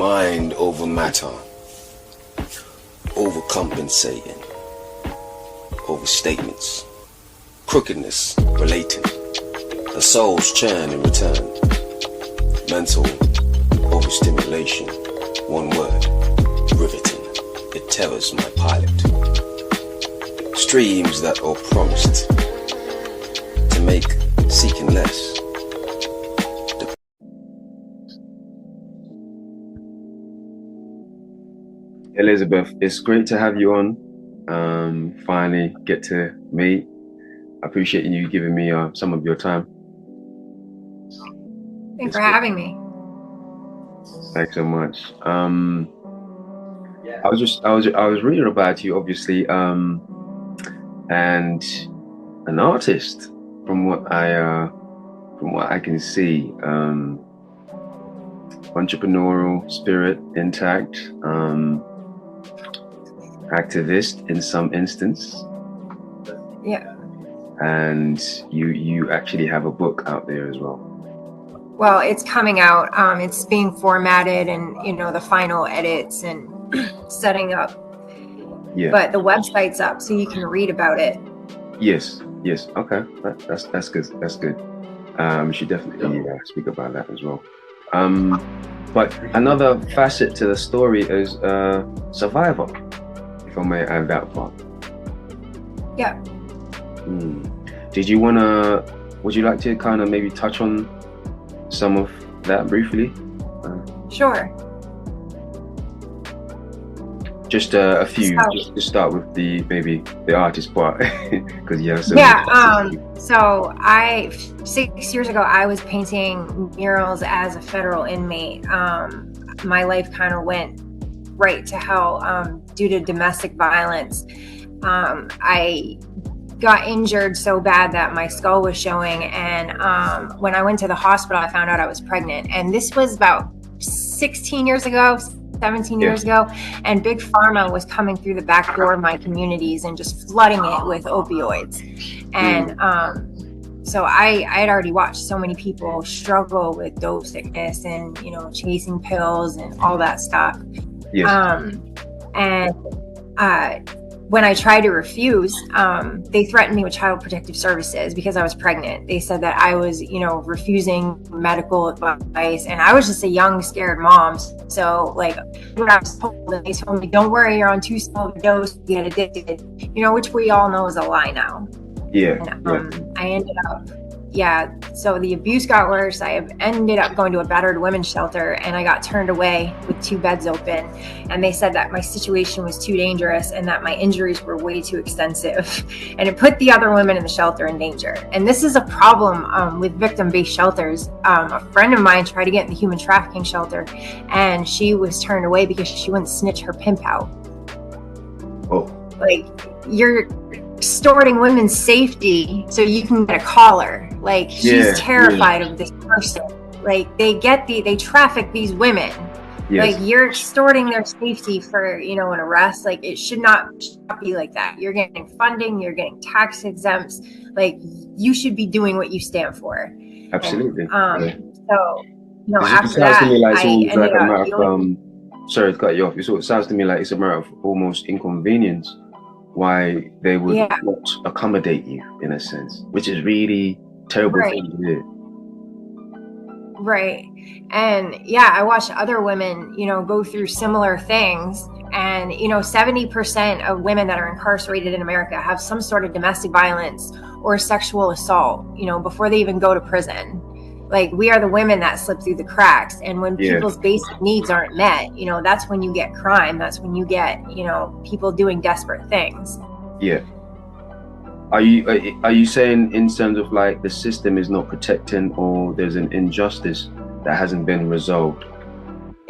Mind over matter, overcompensating, overstatements, crookedness relating, the soul's churn in return, mental overstimulation, one word, riveting, it terrors my pilot. Streams that are promised to make seeking less. Elizabeth, it's great to have you on. Finally get to meet. I appreciate you giving me some of your time. Thanks for having me. Thanks so much. I was reading about you, obviously, and an artist from what I can see. Entrepreneurial spirit intact. Activist in some instance. Yeah. And you actually have a book out there as well. Well, it's coming out. It's being formatted and, the final edits and setting up. Yeah. But the website's up so you can read about it. Yes. Okay. That's good. That's good. We should definitely speak about that as well. But another facet to the story is survivor, if I may add that part. Yeah. Would you like to kind of maybe touch on some of that briefly? Sure. Just a few, just to start with the artist part, because you have so so 6 years ago, I was painting murals as a federal inmate. My life kind of went right to hell due to domestic violence. I got injured so bad that my skull was showing, and when I went to the hospital, I found out I was pregnant. And this was about 17 years ago, and Big Pharma was coming through the back door of my communities and just flooding it with opioids. And so I had already watched so many people struggle with dope sickness and, chasing pills and all that stuff. Yes. When I tried to refuse, they threatened me with Child Protective Services because I was pregnant. They said that I was, refusing medical advice, and I was just a young, scared mom. So, when I was told, and they told me, "Don't worry, you're on too small of a dose, you get addicted," which we all know is a lie now. Yeah. And, I ended up, so the abuse got worse. I ended up going to a battered women's shelter, and I got turned away with 2 beds open. And they said that my situation was too dangerous and that my injuries were way too extensive. And it put the other women in the shelter in danger. And this is a problem with victim-based shelters. A friend of mine tried to get in the human trafficking shelter, and she was turned away because she wouldn't snitch her pimp out. Oh. You're extorting women's safety so you can get a collar. She's terrified of this person. They traffic these women. Yes. You're extorting their safety for, an arrest. It should not be like that. You're getting funding, you're getting tax exempts. You should be doing what you stand for. Absolutely. So, after that, I ended up sorry to cut you off. It sounds to me like it's a matter of almost inconvenience why they would not accommodate you, in a sense, which is really terrible thing to do. Right. And I watched other women, go through similar things. And, 70% of women that are incarcerated in America have some sort of domestic violence or sexual assault, before they even go to prison. We are the women that slip through the cracks. And when people's basic needs aren't met, that's when you get crime. That's when you get, people doing desperate things. Yeah. Are you saying in terms of the system is not protecting, or there's an injustice that hasn't been resolved?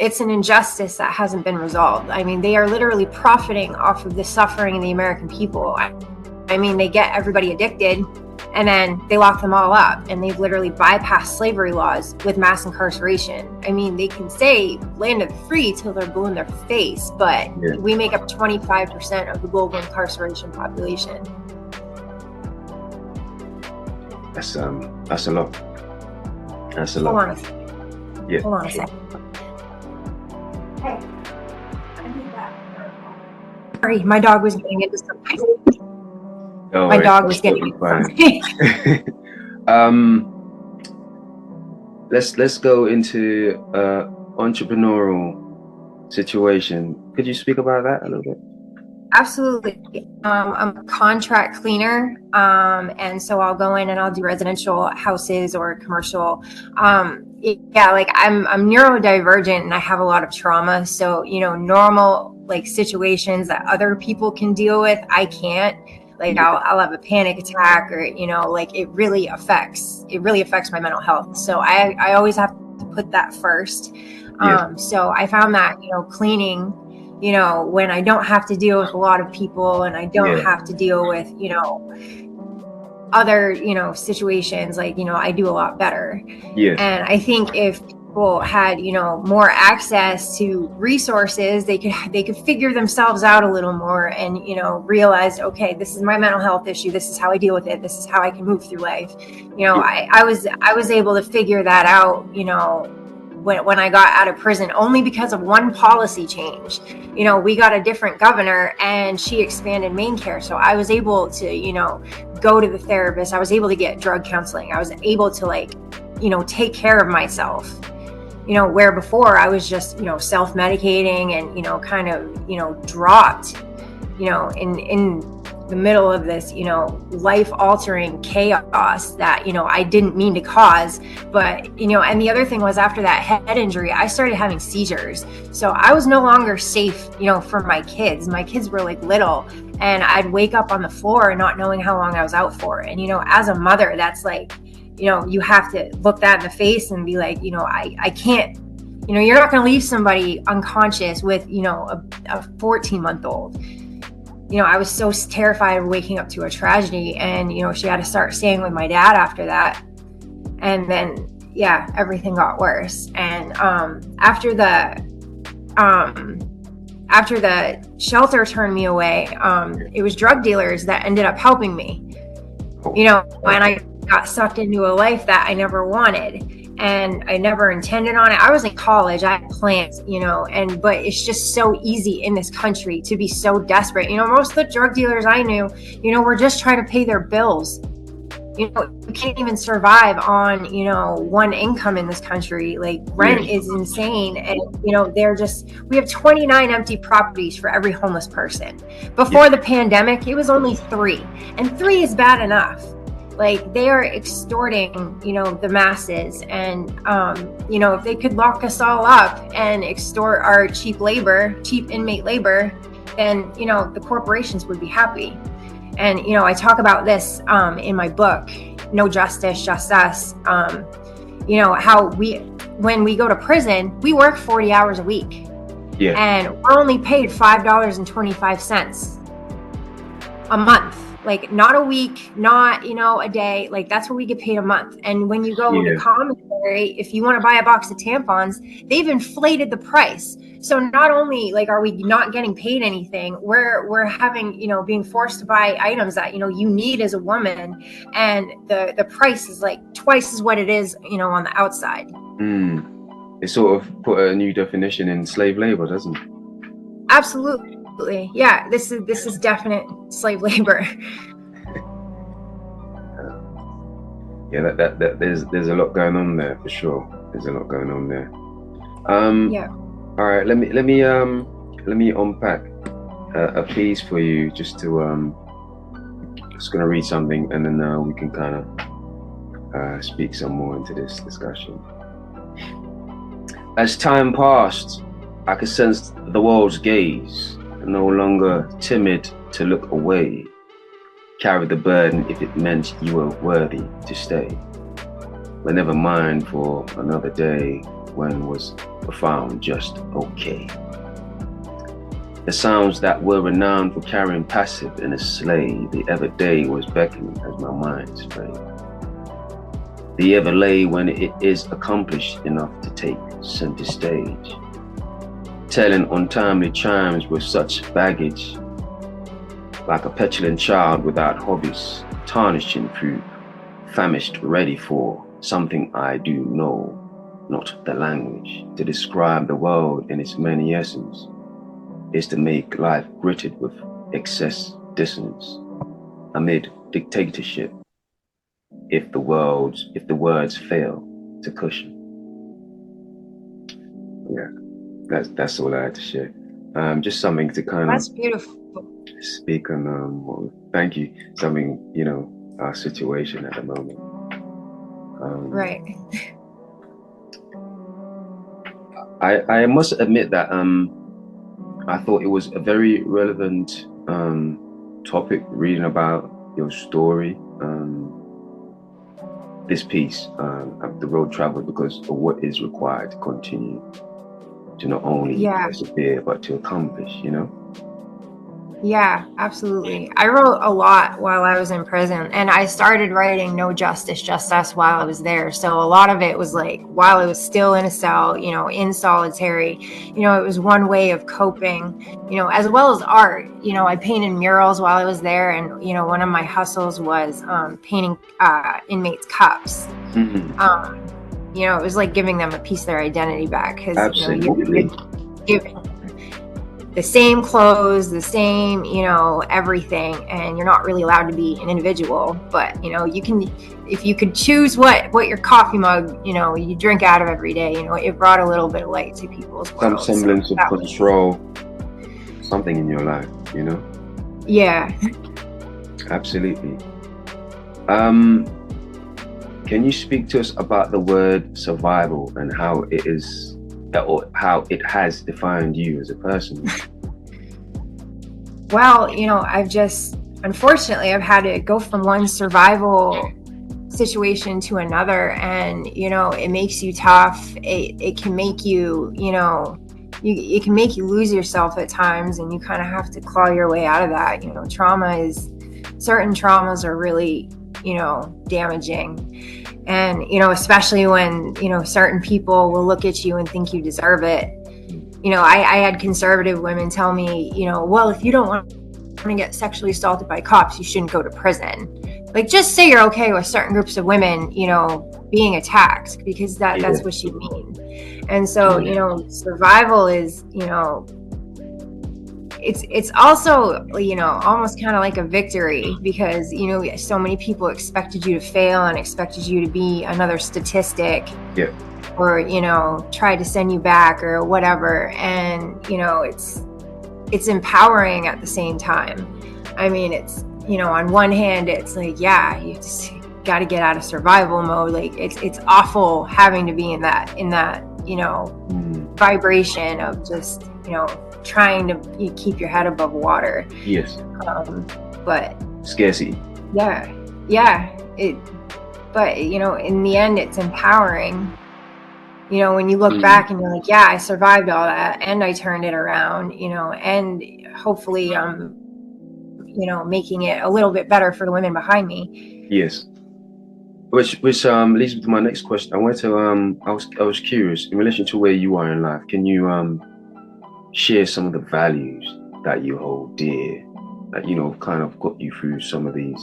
It's an injustice that hasn't been resolved. I mean, they are literally profiting off of the suffering of the American people. I mean, they get everybody addicted, and then they lock them all up, and they've literally bypassed slavery laws with mass incarceration. I mean, they can say land of the free till they're blue in their face, but we make up 25% of the global incarceration population. That's a lot. That's a lot. Hold on a second. Hey, I need that. Sorry, my dog was getting into something. No My worries, dog was that's getting totally into fine. something. Let's go into entrepreneurial situation. Could you speak about that a little bit? Absolutely. I'm a contract cleaner, and so I'll go in and I'll do residential houses or commercial. Like I'm neurodivergent and I have a lot of trauma. So normal like situations that other people can deal with, I can't. Like Yeah. I'll have a panic attack, or like it really affects my mental health. So I always have to put that first. Yeah. So I found that cleaning, when I don't have to deal with a lot of people and I don't Yeah. have to deal with, other, situations, like, I do a lot better. Yes. And I think if people had, more access to resources, they could figure themselves out a little more and, realize, okay, this is my mental health issue. This is how I deal with it. This is how I can move through life. I was able to figure that out, when I got out of prison, only because of one policy change. We got a different governor and she expanded main care. So I was able to, go to the therapist. I was able to get drug counseling. I was able to take care of myself, where before I was just, self-medicating and, kind of, dropped, in the middle of this, life-altering chaos that, I didn't mean to cause. But, and the other thing was, after that head injury, I started having seizures. So I was no longer safe, for my kids. My kids were like little, and I'd wake up on the floor not knowing how long I was out for. And, as a mother, that's like, you have to look that in the face and be like, I can't, you're not going to leave somebody unconscious with, a 14-month-old. I was so terrified of waking up to a tragedy, and, she had to start staying with my dad after that. And then, everything got worse. And after the shelter turned me away, it was drug dealers that ended up helping me, and I got sucked into a life that I never wanted. And I never intended on it. I was in college, I had plans, but it's just so easy in this country to be so desperate. Most of the drug dealers I knew, were just trying to pay their bills. You can't even survive on, one income in this country. Like, rent is insane. And, we have 29 empty properties for every homeless person. Before the pandemic, it was only 3, and 3 is bad enough. Like, they are extorting, the masses. And, if they could lock us all up and extort our cheap inmate labor, then, the corporations would be happy. And, I talk about this in my book, No Justice, Just Us, how when we go to prison, we work 40 hours a week. Yeah. And we're only paid $5.25 a month. Like, not a week, not, a day. Like, that's what we get paid a month. And when you go to commissary, if you want to buy a box of tampons, they've inflated the price. So not only are we not getting paid anything, we're having, being forced to buy items that, you need as a woman. And the price is like twice as what it is, on the outside. It sort of put a new definition in slave labor, doesn't it? Absolutely. Yeah, this is definite slave labor. That there's a lot going on there for sure. There's a lot going on there. All right, let me unpack a piece for you, just gonna read something, and then we can kind of speak some more into this discussion. As time passed, I could sense the world's gaze, no longer timid to look away. Carry the burden if it meant you were worthy to stay. But never mind for another day when was profound just okay. The sounds that were renowned for carrying passive in a sleigh, the ever day was beckoning as my mind strayed. The ever lay when it is accomplished enough to take center stage. Telling untimely chimes with such baggage, like a petulant child without hobbies, tarnished in proof, famished ready for something I do know. not the language. To describe the world in its many essence is to make life gritted with excess dissonance amid dictatorship if the words fail to cushion. Yeah, that's all I had to share. Just something to kind That's of beautiful. speak on. Thank you. Something, our situation at the moment. Right. I must admit that I thought it was a very relevant topic reading about your story, this piece of the road traveled, because of what is required to continue to not only persevere but to accomplish. Yeah, absolutely. I wrote a lot while I was in prison, and I started writing No Justice, Just Us while I was there. So a lot of it was like while I was still in a cell, in solitary, it was one way of coping, as well as art. I painted murals while I was there, and, one of my hustles was painting inmates' cups. Mm-hmm. It was like giving them a piece of their identity back, because, Absolutely. you're giving the same clothes, the same, everything, and you're not really allowed to be an individual, but you can, if you could choose what your coffee mug, you drink out of every day, it brought a little bit of light to people's world. Some semblance of control, something in your life, Yeah. Absolutely. Can you speak to us about the word survival and how it is, or how it has defined you as a person? Well, unfortunately, I've had to go from one survival situation to another, and, it makes you tough. It can make you, it can make you lose yourself at times, and you kind of have to claw your way out of that. Certain traumas are really, damaging. And, especially when, certain people will look at you and think you deserve it. I had conservative women tell me, well, if you don't want to get sexually assaulted by cops, you shouldn't go to prison. Like, just say you're okay with certain groups of women, being attacked, because that's what you mean. And so, survival is, it's also, almost kind of like a victory, because, so many people expected you to fail and expected you to be another statistic. Yeah. Or, try to send you back or whatever. And, it's empowering at the same time. I mean, it's, on one hand, it's like, yeah, you just got to get out of survival mode. Like, it's awful having to be in that, vibration of just, trying to keep your head above water. Yes. But scarcity. Yeah. But in the end, it's empowering. When you look back and you're like, yeah, I survived all that, and I turned it around, and hopefully, making it a little bit better for the women behind me. Yes. Which leads me to my next question. I wanted to I was curious in relation to where you are in life. Can you share some of the values that you hold dear, that kind of got you through some of these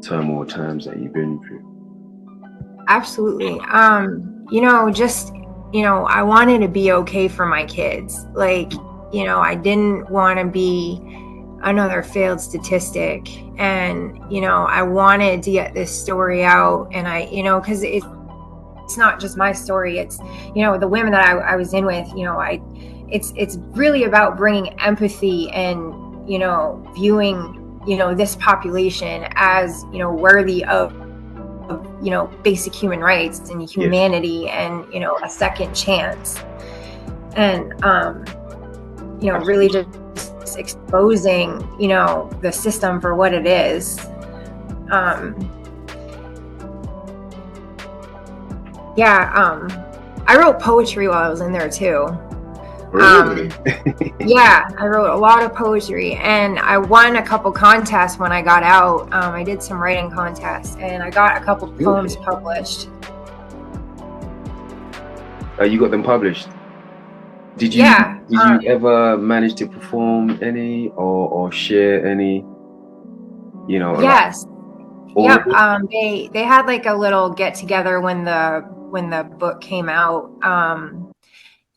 turmoil times that you've been through? Absolutely. I wanted to be okay for my kids. Like, I didn't want to be another failed statistic, and I wanted to get this story out, and because it's not just my story, it's the women that I was in with, it's really about bringing empathy and viewing this population as worthy of basic human rights and humanity. Yes. And a second chance, and really just exposing the system for what it is. I wrote poetry while I was in there too. Really? Yeah, I wrote a lot of poetry, and I won a couple contests when I got out. I did some writing contests, and I got a couple poems published. You got them published? Did you ever manage to perform any or share any? Yes. Yep. They had like a little get together when the when the book came out.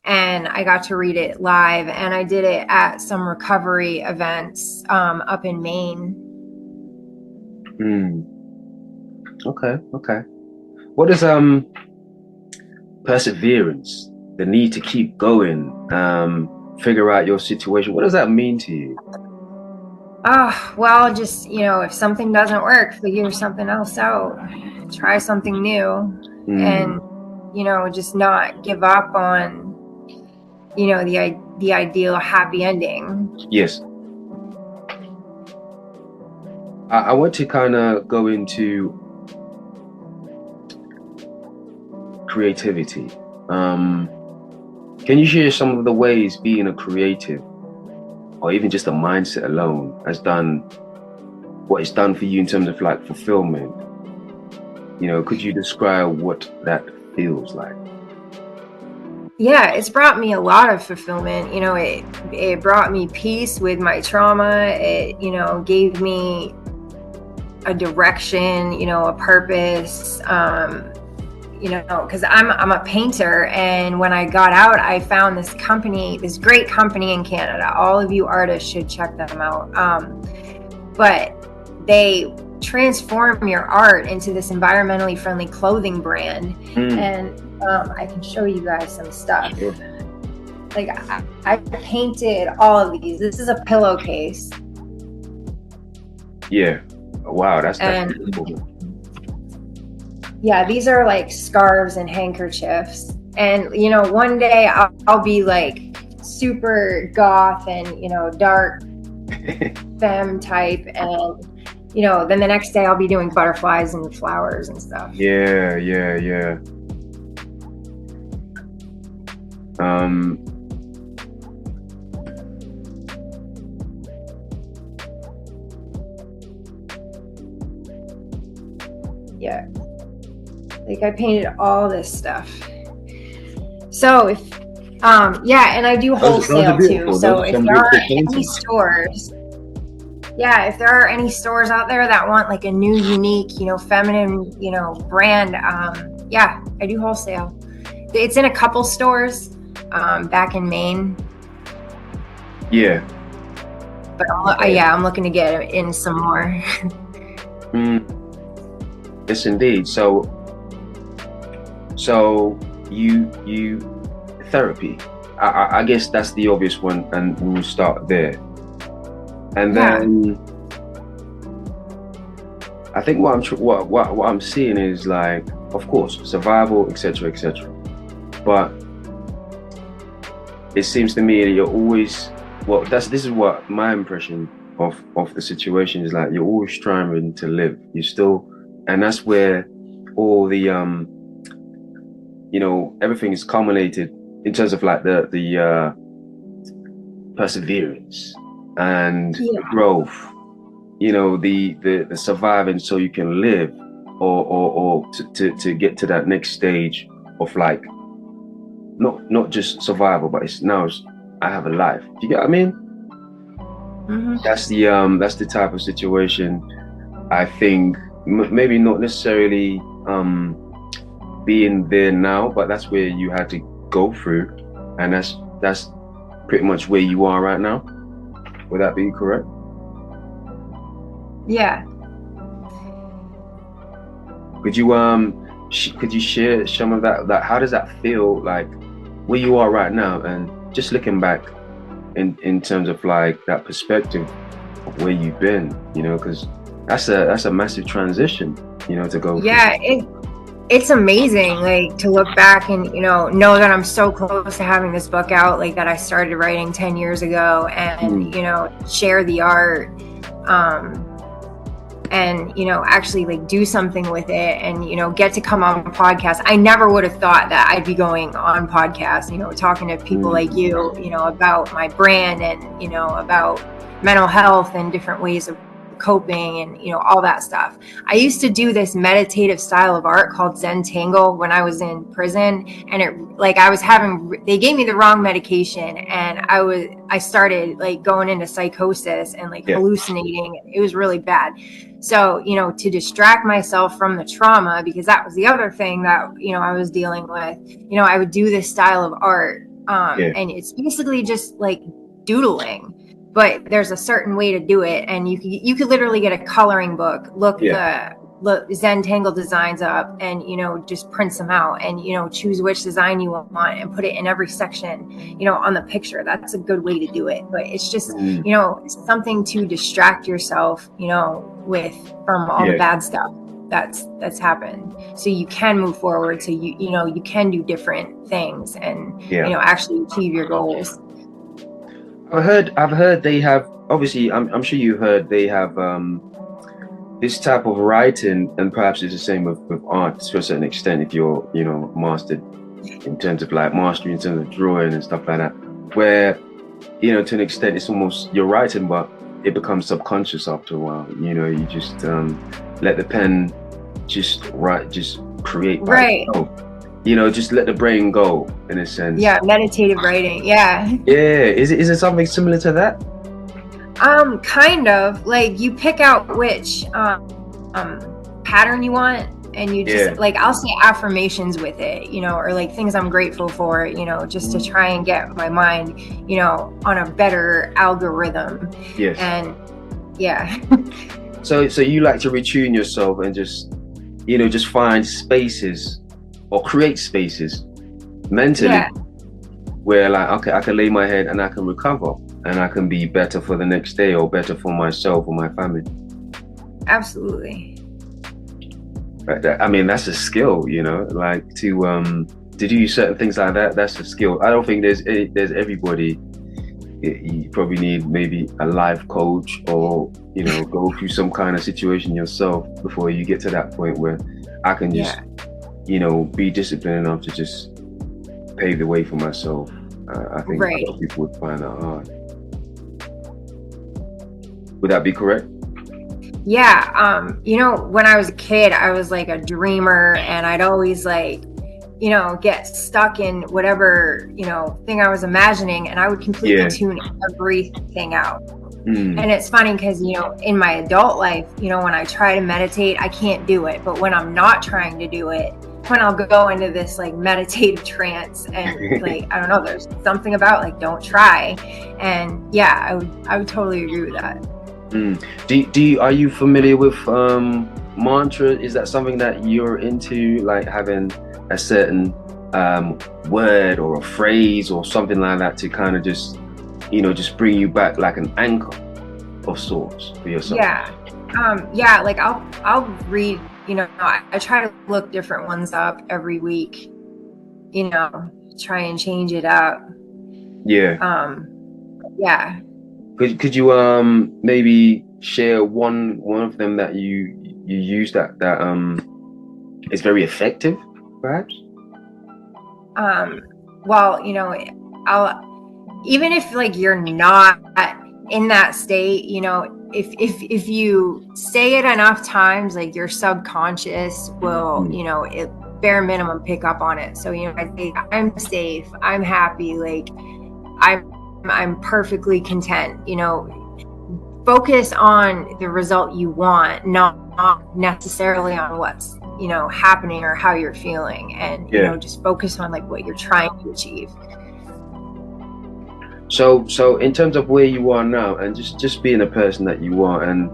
And I got to read it live, and I did it at some recovery events up in Maine. Okay. What does perseverance, the need to keep going, figure out your situation, what does that mean to you? Well, just, if something doesn't work, figure something else out, try something new, and, just not give up on, the ideal happy ending. Yes. I want to kind of go into creativity. Can you share some of the ways being a creative, or even just a mindset alone, has done what it's done for you in terms of like fulfillment? Could you describe what that feels like? Yeah, it's brought me a lot of fulfillment. It brought me peace with my trauma. It, gave me a direction, a purpose, because I'm a painter. And when I got out, I found this great company in Canada. All of you artists should check them out. But they transform your art into this environmentally friendly clothing brand. And I can show you guys some stuff. Like I painted all of these. This is a pillowcase. Yeah. Wow, that's cool. Yeah, these are like scarves and handkerchiefs. And one day I'll be like super goth and dark femme type, and then the next day I'll be doing butterflies and flowers and stuff. Yeah. Yeah, like I painted all this stuff. So if and I do wholesale too. So if there are any stores, if there are any stores out there that want like a new, unique, feminine, brand, I do wholesale. It's in a couple stores back in Maine. Yeah. But I'm looking to get in some more. Yes, indeed. So you therapy. I guess that's the obvious one, and we'll start there. And then I think what I'm seeing is like, of course, survival, etc. But it seems to me that you're always this is what my impression of the situation is like. You're always striving to live. You still, and that's where all the everything is culminated in terms of like the perseverance and growth. The surviving so you can live, or to get to that next stage of like not just survival, but it's I have a life. Do you get what I mean? Mm-hmm. That's the type of situation I think maybe not necessarily being there now, but that's where you had to go through, and that's pretty much where you are right now. Would that be correct? Yeah. Could you share some of that? How does that feel like where you are right now, and just looking back in terms of like that perspective of where you've been, because that's a massive transition, to go through. Yeah, it's amazing, like, to look back and know that I'm so close to having this book out, like that I started writing 10 years ago, and share the art, and actually like do something with it, and get to come on a podcast. I never would have thought that I'd be going on podcasts, talking to people like you, about my brand, and about mental health and different ways of coping and, you know, all that stuff. I used to do this meditative style of art called Zentangle when I was in prison, and they gave me the wrong medication, and I started like going into psychosis and like hallucinating. It was really bad. So, you know, to distract myself from the trauma, because that was the other thing that, you know, I was dealing with, you know, I would do this style of art. And it's basically just like doodling, but there's a certain way to do it. And you could literally get a coloring book, look the Zentangle designs up, and, you know, just print them out, and, you know, choose which design you want and put it in every section, you know, on the picture. That's a good way to do it. But it's just, you know, something to distract yourself, you know, from all the bad stuff that's happened, so you can move forward, so you know, you can do different things and you know, actually achieve your goals. I've heard they have, obviously, I'm sure you heard they have this type of writing, and perhaps it's the same with art to a certain extent, if you're, you know, mastered in terms of like mastery in terms of drawing and stuff like that, where, you know, to an extent it's almost you're writing, but it becomes subconscious after a while. You know, you just let the pen just create. Right. You know, just let the brain go, in a sense. Yeah, meditative writing. Yeah. Yeah. Is it something similar to that? Kind of. Like, you pick out which pattern you want, and you just like, I'll say affirmations with it, you know, or like things I'm grateful for, you know, just to try and get my mind, you know, on a better algorithm. Yes. And So you like to retune yourself and just, you know, just find spaces or create spaces mentally where, like, okay, I can lay my head and I can recover and I can be better for the next day, or better for myself or my family. Absolutely. I mean, that's a skill, you know, like to do certain things like that. That's a skill. I don't think there's everybody. You probably need maybe a life coach, or, you know, go through some kind of situation yourself before you get to that point where I can just, you know, be disciplined enough to just pave the way for myself. I think a lot of people would find that hard. Would that be correct? Yeah. You know, when I was a kid, I was like a dreamer, and I'd always like, you know, get stuck in whatever, you know, thing I was imagining, and I would completely tune everything out. And it's funny because, you know, in my adult life, you know, when I try to meditate, I can't do it. But when I'm not trying to do it, when I'll go into this like meditative trance, and like, I don't know, there's something about like, don't try. And yeah, I would totally agree with that. Are you familiar with mantra? Is that something that you're into, like having a certain word or a phrase or something like that to kind of just, you know, just bring you back, like an anchor of sorts for yourself? Like I'll read, you know, I try to look different ones up every week, you know, try and change it up. Could you maybe share one of them that you use that is very effective, perhaps? Well, you know, even if like you're not in that state, you know, if you say it enough times, like your subconscious will, you know, bare minimum pick up on it. So, you know, I say I'm safe, I'm happy, like I'm perfectly content, you know. Focus on the result you want, not necessarily on what's, you know, happening or how you're feeling, and you know, just focus on like what you're trying to achieve. So in terms of where you are now, and just being a person that you are, and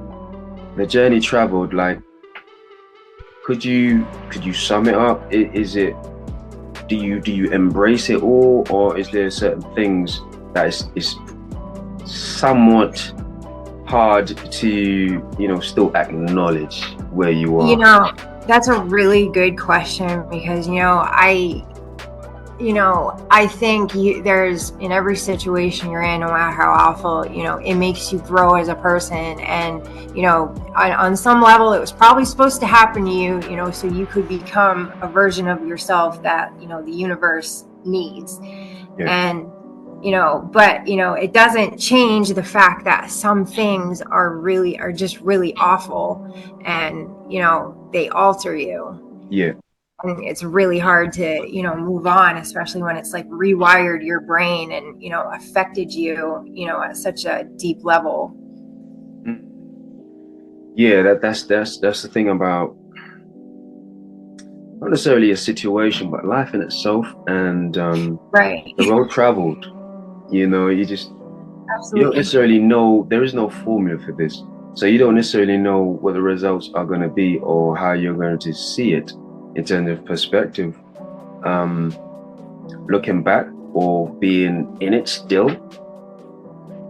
the journey traveled, like, could you sum it up? Is it, do you embrace it all, or is there certain things that is somewhat hard to, you know, still acknowledge where you are? You know, that's a really good question, because, you know, I think there's, in every situation you're in, no matter how awful, you know, it makes you grow as a person. And, you know, on some level, it was probably supposed to happen to you, you know, so you could become a version of yourself that, you know, the universe needs. And but it doesn't change the fact that some things are just really awful, and they alter you. Yeah. And it's really hard to move on, especially when it's like rewired your brain and affected you at such a deep level. Yeah, that's the thing about not necessarily a situation, but life in itself, and Right. the road traveled. You don't Absolutely. necessarily know. There is no formula for this, so you don't necessarily know what the results are going to be or how you're going to see it in terms of perspective. Looking back or being in it still,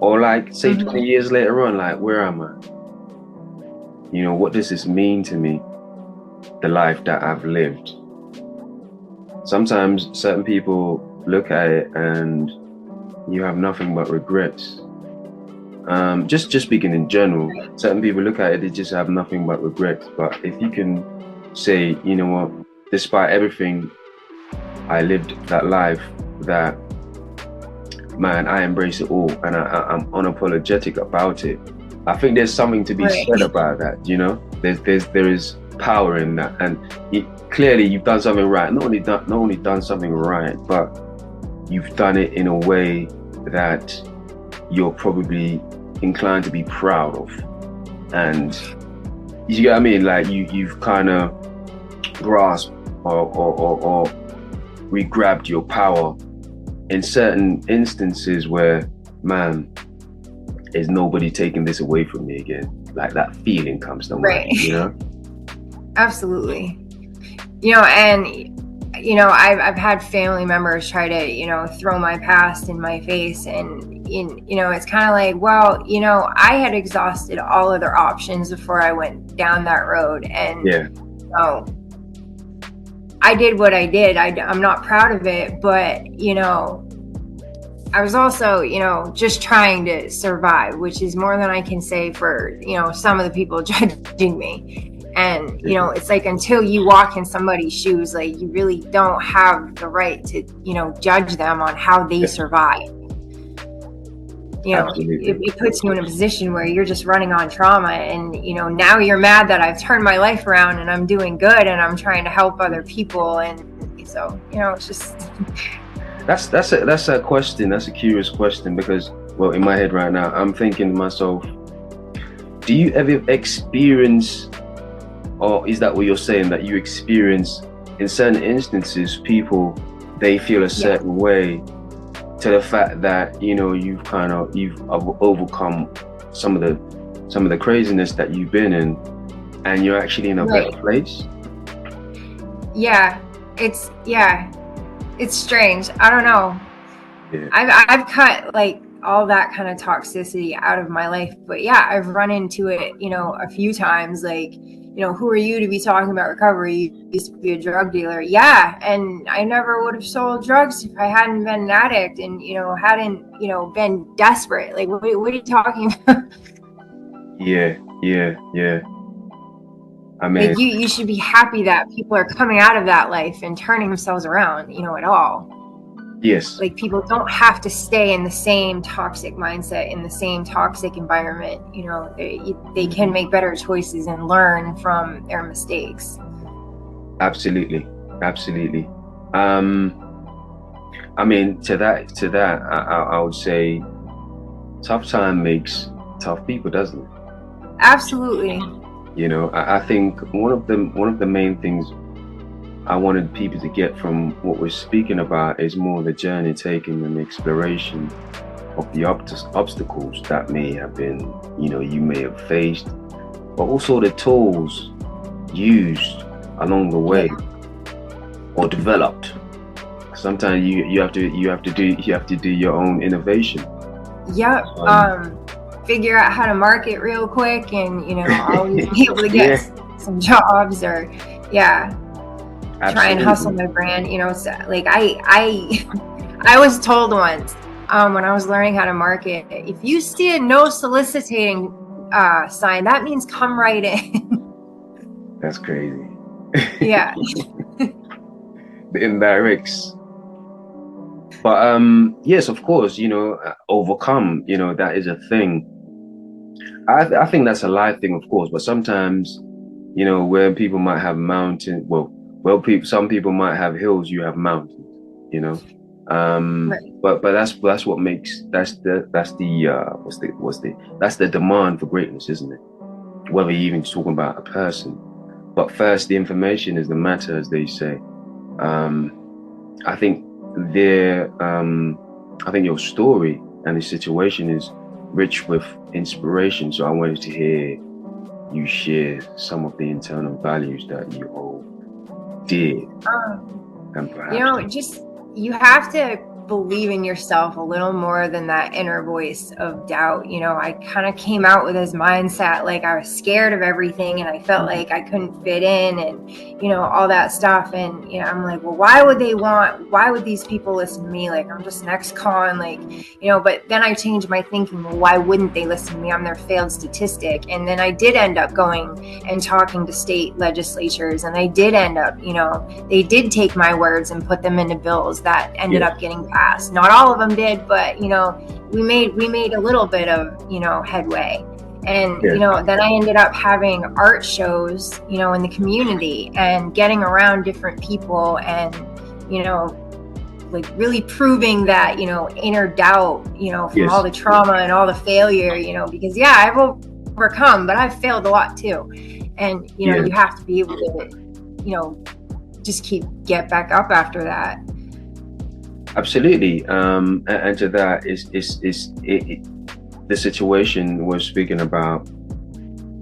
or like say 20 years later on, like where am I? What does this mean to me? The life that I've lived. Sometimes certain people look at it and you have nothing but regrets. Just speaking in general, certain people look at it, they just have nothing but regrets. But if you can say, you know what, despite everything, I lived that life that, man, I embrace it all, and I'm unapologetic about it. I think there's something to be said about that. There is power in that, and clearly you've done something right. Not only done something right, but you've done it in a way that you're probably inclined to be proud of, and you get what I mean. Like you've kind of grasped or re-grabbed your power in certain instances where, man, is nobody taking this away from me again? Like that feeling comes to mind, Absolutely. And I've had family members try to throw my past in my face, and it's kind of like, well, I had exhausted all other options before I went down that road, and I did what I did. I'm not proud of it, but I was also, just trying to survive, which is more than I can say for, some of the people judging me. And, it's like, until you walk in somebody's shoes, like, you really don't have the right to, judge them on how they survive. It puts you in a position where you're just running on trauma, and, now you're mad that I've turned my life around and I'm doing good and I'm trying to help other people. And so, it's just... That's a question. That's a curious question, because, well, in my head right now, I'm thinking to myself, do you ever experience, or is that what you're saying, that you experience in certain instances, people, they feel a certain way to the fact that, you've overcome some of the craziness that you've been in, and you're actually in a better place? It's strange. I don't know. I've cut like all that kind of toxicity out of my life, but I've run into it, a few times. Like, who are you to be talking about recovery? You used to be a drug dealer. And I never would have sold drugs if I hadn't been an addict and, hadn't, been desperate. Like, what are you talking about? Yeah. I mean, like you should be happy that people are coming out of that life and turning themselves around, at all. Yes. Like, people don't have to stay in the same toxic mindset, in the same toxic environment. They can make better choices and learn from their mistakes. Absolutely. I mean, to that, I would say tough time makes tough people, doesn't it? Absolutely. I think one of the main things I wanted people to get from what we're speaking about is more the journey taken and the exploration of the obstacles that may have been, you may have faced, but also the tools used along the way or developed. Sometimes you have to do your own innovation. Yep. Figure out how to market real quick, and always be able to get some jobs, or try and hustle my brand. So, like I was told once when I was learning how to market, if you see a no soliciting sign, that means come right in. That's crazy. Yeah. The indirects. But yes, of course, overcome, that is a thing. I think that's a life thing, of course, but sometimes, where people might have some people might have hills, you have mountains, you know. Right. But that's what makes that's the demand for greatness, isn't it? Whether you're even talking about a person. But first, the information is the matter, as they say. I think I think your story and the situation is rich with inspiration. So I wanted to hear you share some of the internal values that you all did, and perhaps. Just you have to believe in yourself a little more than that inner voice of doubt. I kind of came out with this mindset like I was scared of everything and I felt like I couldn't fit in and all that stuff. And I'm like, well, why would these people listen to me? Like, I'm just next con, but then I changed my thinking. Well, why wouldn't they listen to me? I'm their failed statistic. And then I did end up going and talking to state legislatures, and I did end up, they did take my words and put them into bills that ended up getting passed. Not all of them did, but we made a little bit of headway. And then I ended up having art shows in the community and getting around different people and like really proving that inner doubt from all the trauma and all the failure, because I've overcome, but I've failed a lot too. And you have to be able to just get back up after that. Absolutely. And to that the situation we're speaking about,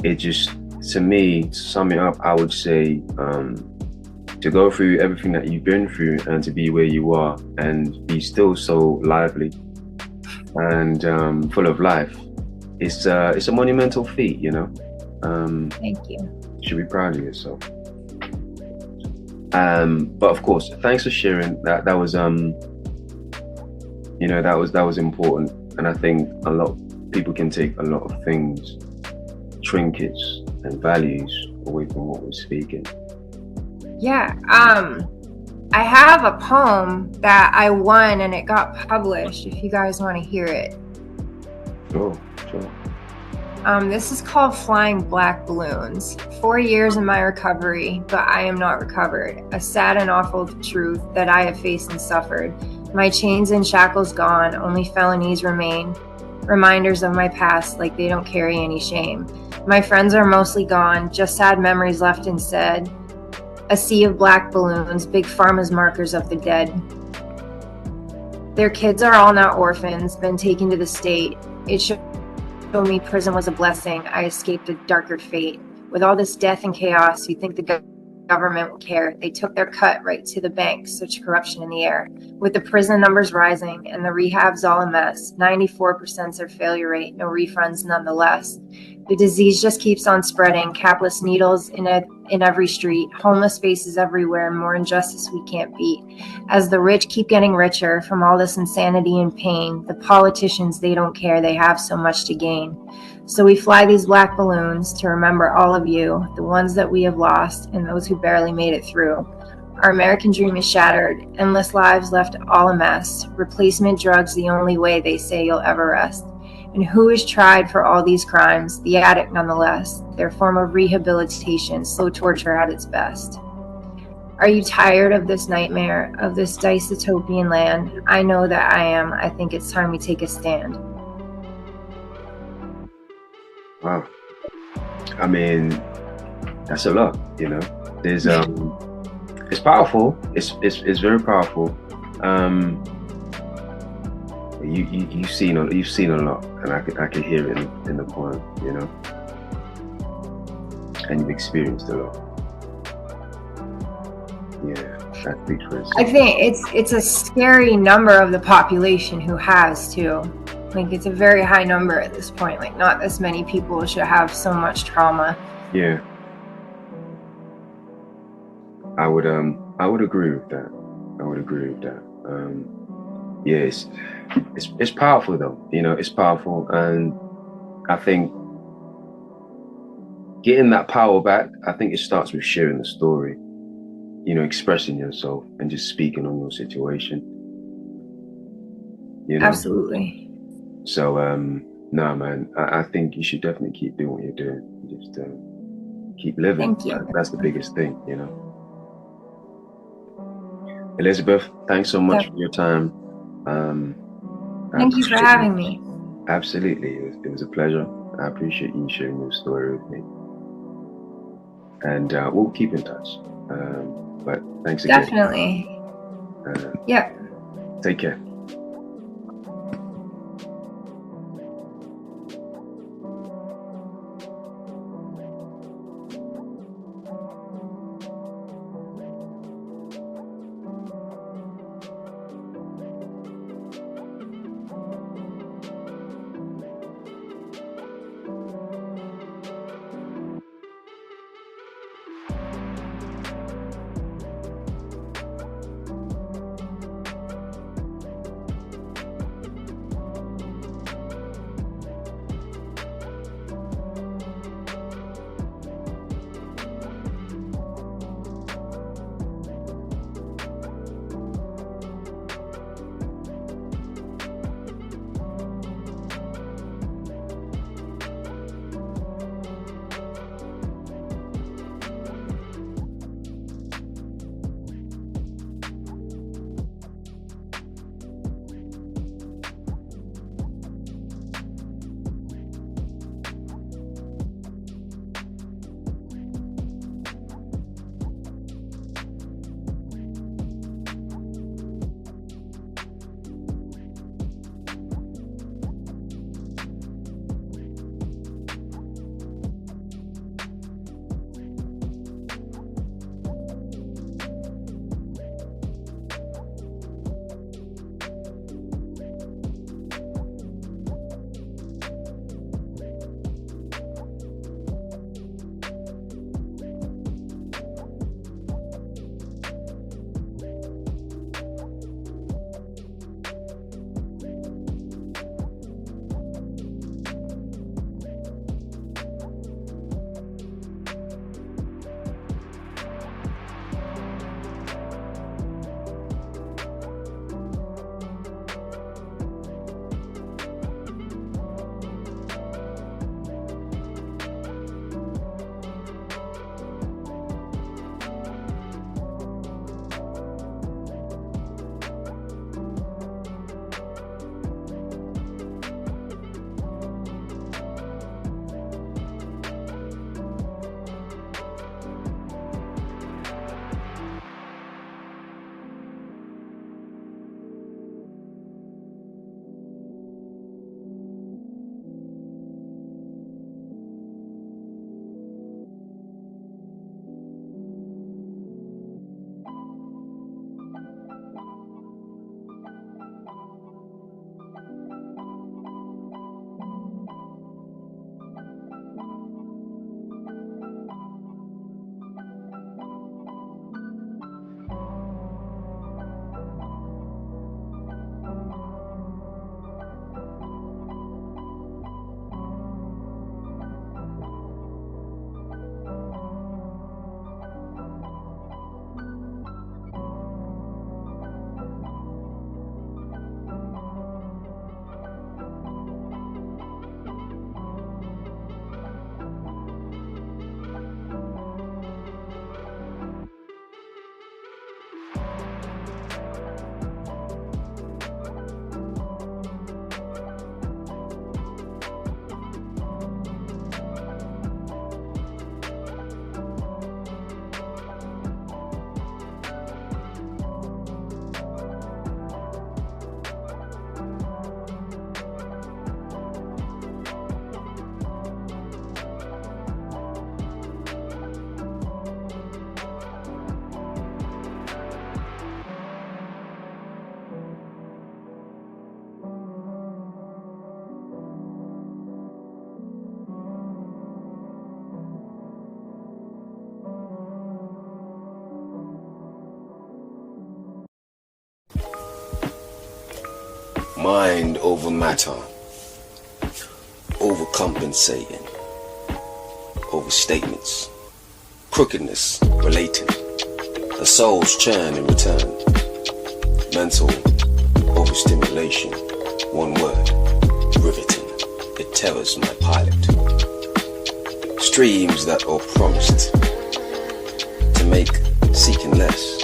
it just, to me, to sum it up, I would say, to go through everything that you've been through and to be where you are and be still so lively and full of life, it's a monumental feat, Thank you. You should be proud of yourself. But of course, thanks for sharing that. That was that was important, and I think a lot of people can take a lot of things, trinkets and values away from what we're speaking. I have a poem that I won and it got published, if you guys want to hear it. Sure. This is called Flying Black Balloons. 4 years in my recovery, but I am not recovered. A sad and awful truth that I have faced and suffered. My chains and shackles gone, only felonies remain. Reminders of my past like they don't carry any shame. My friends are mostly gone, just sad memories left instead. A sea of black balloons, big pharma's markers of the dead. Their kids are all now orphans, been taken to the state. It showed me prison was a blessing. I escaped a darker fate. With all this death and chaos, you think the government would care. They took their cut right to the bank, such corruption in the air. With the prison numbers rising and the rehabs all a mess, 94% their failure rate, no refunds nonetheless. The disease just keeps on spreading, capless needles in every street, homeless faces everywhere, more injustice we can't beat. As the rich keep getting richer from all this insanity and pain, the politicians, they don't care, they have so much to gain. So we fly these black balloons to remember all of you, the ones that we have lost and those who barely made it through. Our American dream is shattered, endless lives left all a mess. Replacement drugs the only way they say you'll ever rest. And who is tried for all these crimes? The addict nonetheless, their form of rehabilitation, slow torture at its best. Are you tired of this nightmare, of this dystopian land? I know that I am. I think it's time we take a stand. Wow. I mean, that's a lot, There's it's powerful. It's very powerful. You've seen a lot, and I can hear it in the poem, and you've experienced a lot. Yeah, that speaks for itself. I think it's a scary number of the population who has too. Like, it's a very high number at this point. Like, not this many people should have so much trauma. Yeah, I would agree with that. Yeah, it's powerful though. It's powerful, and I think getting that power back, I think it starts with sharing the story. Expressing yourself and just speaking on your situation. Absolutely. So, no, man, I think you should definitely keep doing what you're doing. Just keep living. Thank you. That's the biggest thing, Elizabeth, thanks so much for your time. Thank you for having me. Absolutely. It was a pleasure. I appreciate you sharing your story with me. And we'll keep in touch. But thanks again. Definitely. Yep. Take care. Mind over matter, overcompensating, overstatements, crookedness relating, a soul's churn in return, mental overstimulation, One word, riveting, it tells my pilot. Streams that are promised to make seeking less.